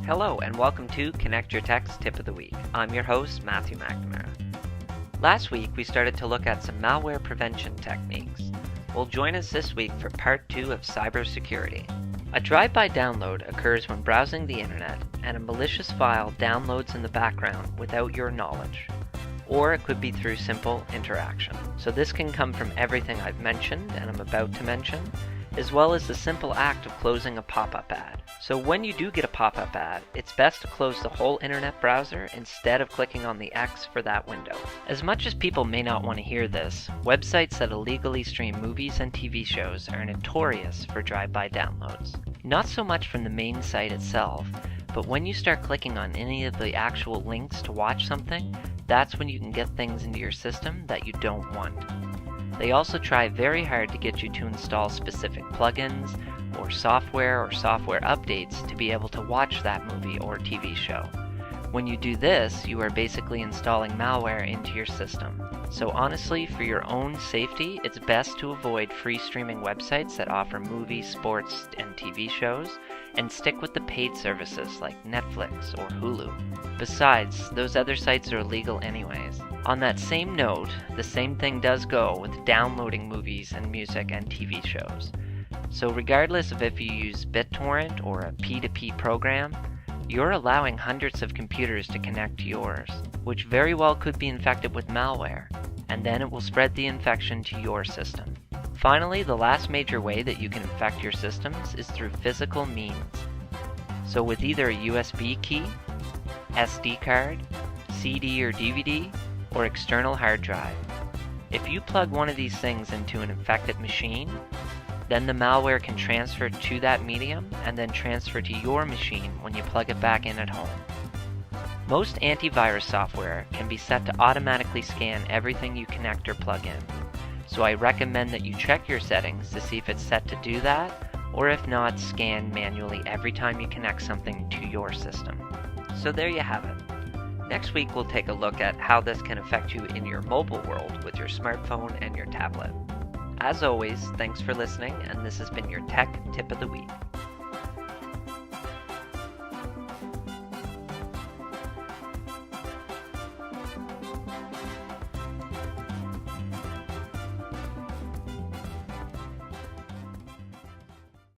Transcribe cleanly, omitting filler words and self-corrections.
Hello and welcome to Connect Your Tech's Tip of the Week. I'm your host, Matthew McNamara. Last week we started to look at some malware prevention techniques. Well, join us this week for part 2 of cybersecurity. A drive-by download occurs when browsing the internet and a malicious file downloads in the background without your knowledge. Or it could be through simple interaction. So this can come from everything I've mentioned and I'm about to mention, as well as the simple act of closing a pop-up ad. So when you do get a pop-up ad, it's best to close the whole internet browser instead of clicking on the X for that window. As much as people may not want to hear this, websites that illegally stream movies and TV shows are notorious for drive-by downloads. Not so much from the main site itself, but when you start clicking on any of the actual links to watch something, that's when you can get things into your system that you don't want. They also try very hard to get you to install specific plugins or software updates to be able to watch that movie or TV show. When you do this, you are basically installing malware into your system. So honestly, for your own safety, it's best to avoid free streaming websites that offer movies, sports, and TV shows, and stick with the paid services like Netflix or Hulu. Besides, those other sites are illegal anyways. On that same note, the same thing does go with downloading movies and music and TV shows. So regardless of if you use BitTorrent or a P2P program, you're allowing hundreds of computers to connect to yours, which very well could be infected with malware, and then it will spread the infection to your system. Finally, the last major way that you can infect your systems is through physical means. So with either a USB key, SD card, CD or DVD, or external hard drive. If you plug one of these things into an infected machine, then the malware can transfer to that medium and then transfer to your machine when you plug it back in at home. Most antivirus software can be set to automatically scan everything you connect or plug in. So I recommend that you check your settings to see if it's set to do that, or if not, scan manually every time you connect something to your system. So there you have it. Next week we'll take a look at how this can affect you in your mobile world with your smartphone and your tablet. As always, thanks for listening, and this has been your Tech Tip of the Week.